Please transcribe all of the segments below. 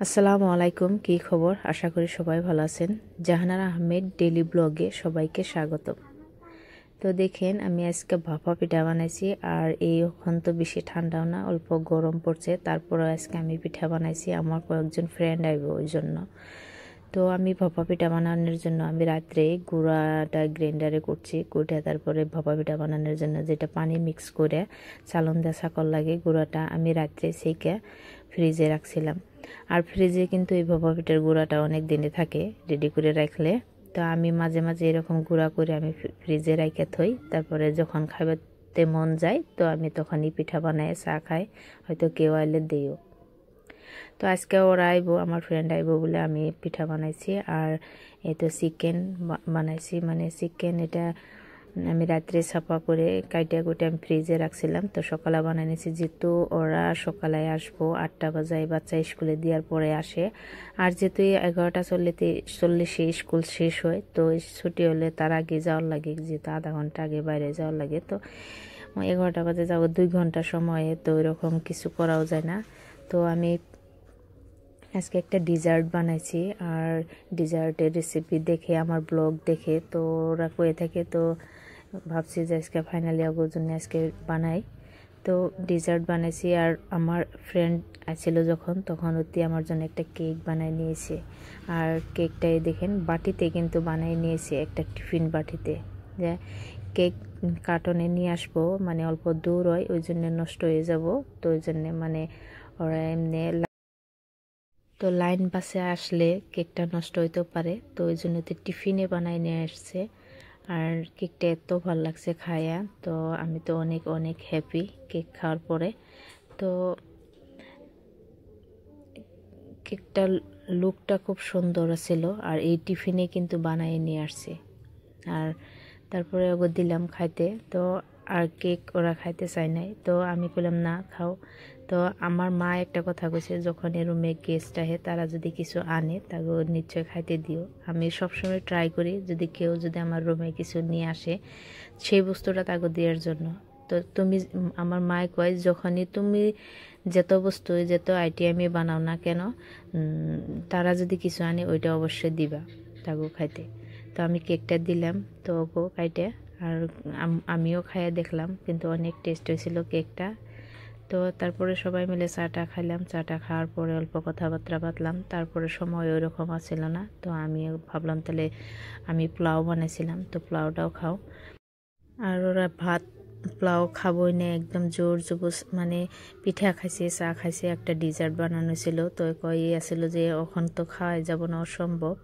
আসসালামু আলাইকুম, কি খবর? আশা করি সবাই ভালো আছেন। জাহানারা আহমেদ ডেইলি ব্লগে সবাইকে স্বাগত। তো দেখেন, আমি আজকে ভাপা পিঠা বানাইছি। আর এখন তো বেশি ঠান্ডাও না, অল্প গরম পড়ছে, তারপরে আজকে আমি পিঠা বানাইছি। আমার কয়েকজন ফ্রেন্ড আইব ওই জন্য। তো আমি ভাপা পিঠা বানানোর জন্য আমি রাত্রে গুঁড়াটা গ্রাইন্ডারে করছি, কুটে তারপরে ভাপা পিঠা বানানোর জন্য যেটা পানি মিক্স করে চালন দেওয়া ছাকল লাগে, গুঁড়াটা আমি রাত্রে সেইকে ফ্রিজে রাখছিলাম। আর ফ্রিজে কিন্তু এই ভাপা পিঠার গুঁড়াটা অনেক দিনে থাকে রেডি করে রাখলে। তো আমি মাঝে মাঝে এরকম গুঁড়া করে আমি ফ্রিজে রাখে থই, তারপরে যখন খাইতে মন যায় তো আমি তখনই পিঠা বানাই, চা খাই, হয়তো কেউ আইলে দিও। তো আজকে ওরা আইব, আমার ফ্রেন্ড আইব বলে আমি পিঠা বানাইছি। আর এই তো চিকেন বানাইছি, মানে চিকেন এটা আমি রাত্রে ছাপা করে কাইটা কুটে আমি ফ্রিজে রাখছিলাম। তো সকালে বানাই নিয়েছি, যেহেতু ওরা সকালে আসবো 8টা বাজায়, বাচ্চা স্কুলে দেওয়ার পরে আসে। আর যেহেতু 11:40 স্কুল শেষ হয়, তো ছুটি হলে তার আগে যাওয়ার লাগে, যেহেতু আধা ঘন্টা আগে বাইরে যাওয়ার লাগে। তো 11টা বাজে যাবো, 2 ঘন্টা সময়ে তো ওইরকম কিছু করাও যায় না। তো আমি আজকে একটা ডিজার্ট বানাইছি। আর ডিজার্টের রেসিপি দেখে, আমার ব্লগ দেখে তো ওরা কয়ে থাকে, তো ভাবছি যে আজকে ফাইনালি ওর জন্য আজকে বানাই। তো ডিজার্ট বানাইছি। আর আমার ফ্রেন্ড আছিল যখন, তখন অতি আমার জন্য একটা কেক বানাই নিয়েছে। আর কেকটাই দেখেন বাটিতে কিন্তু বানাই নিয়েছে, একটা টিফিন বাটিতে। যে কেক কার্টনে নিয়ে আসবো, মানে অল্প দূর হয়, ওই জন্য নষ্ট হয়ে যাব। তো ওই জন্য মানে ওরা এমনি তো লাইন বাসে আসলে কেকটা নষ্ট হইতেও পারে, তো ওই জন্য তো টিফিনে বানাই নিয়ে আসছে। আর কেকটা এত ভালো লাগছে খায়া, তো আমি তো অনেক অনেক হ্যাপি কেক খাওয়ার পরে। তো কেকটার লুকটা খুব সুন্দর ছিল। আর এই টিফিনে কিন্তু বানাই নিয়ে আসছে। আর তারপরে ওকে দিলাম খাইতে। তো আর কেক ওরা খাইতে চায় নাই, তো আমি বললাম না খাও। তো আমার মা একটা কথা কইছে, যখন এ রুমে গেস্ট আহে তারা যদি কিছু আনে তাকে নিশ্চয় খাইতে দিও। আমি সবসময় ট্রাই করি, যদি আমার রুমে কিছু নিয়ে আসে সেই বস্তুটা তাকে দেওয়ার জন্য। তো তুমি, আমার মায় কয়, যখনই তুমি যত বস্তু যত আইটেমই বানাও না কেন, তারা যদি কিছু আনে ওইটা অবশ্যই দিবা তাকে খাইতে। তো আমি কেকটা দিলাম, তো ওকে খাইতে। আর আমিও খাইয়া দেখলাম, কিন্তু অনেক টেস্ট হয়েছিল কেকটা। তো তারপরে সবাই মিলে চাটা খাইলাম। চাটা খাওয়ার পরে অল্প কথাবার্তা বাতলাম, তারপরে সময় ওই রকম আসছিল না। তো আমি ভাবলাম তাহলে আমি পোলাও বানাইছিলাম, তো পোলাওটাও খাও। আর ওরা ভাত পোলাও খাবোই না, একদম জোর জবস, মানে পিঠা খাইছে, চা খাইছে, একটা ডিজার্ট বানানো ছিল। তো কয়ে আসছিল যে এখন তো খাওয়াই যাব না, অসম্ভব।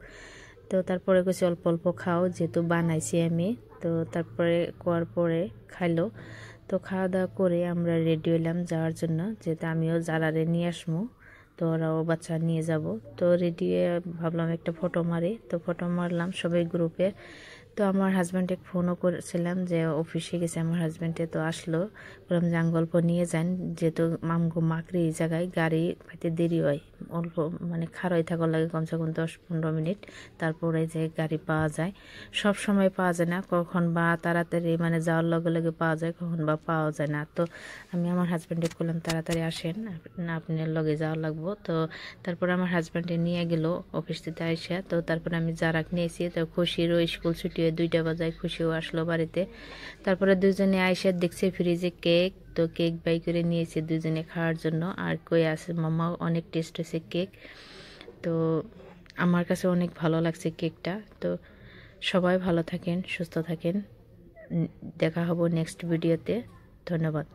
তো তারপরে কইছে অল্প অল্প খাও, যেহেতু বানাইছি আমি। তো তারপরে কোয়ার পরে খাইলো। তো খাওয়া দাওয়া করে আমরা রেডি হইলাম যাওয়ার জন্য, যেহেতু আমিও যারারে নিয়ে আসবো, তো ওরাও বাচ্চা নিয়ে যাব। তো রেডি হয়ে ভাবলাম একটা ফটো মারি, তো ফটো মারলাম সবাই গ্রুপে। তো আমার হাজব্যান্ডকে ফোনও করেছিলাম যে অফিসে গেছে আমার হাজব্যান্ডে, তো আসলো। বললাম যে গল্প নিয়ে যান, যেহেতু মামগো মাকড়ি এই জায়গায় গাড়ি পাইতে দেরি হয়, অল্প মানে খারই থাকার লাগে কমসে কম 10-15 মিনিট, তারপরে যে গাড়ি পাওয়া যায়। সব সময় পাওয়া যায় না, কখন বা তাড়াতাড়ি মানে যাওয়ার লগে লগে পাওয়া যায়, কখন বা পাওয়া যায় না। তো আমি আমার হাজব্যান্ডকে বললাম তাড়াতাড়ি আসেন, আপনার লগে যাওয়া লাগবো। তো তারপরে আমার হাজব্যান্ডে নিয়ে গেল অফিস থেকে আইসা। তো তারপরে আমি যারাক নিয়েছি, তো খুশিরও স্কুল ছুটি হয়ে 2টা বাজায়, খুশিও আসলো বাড়িতে। তারপরে দুজনে আইসা দেখছে ফ্রিজে কেক, তো কেক বাই করে নিয়েছে দুজনে খাওয়ার জন্য। আর কই আছে মামা, অনেক টেস্ট হয়েছে কেক। তো আমার কাছে অনেক ভালো লাগছে কেকটা। তো সবাই ভালো থাকেন, সুস্থ থাকেন, দেখা হবো নেক্সট ভিডিওতে। ধন্যবাদ।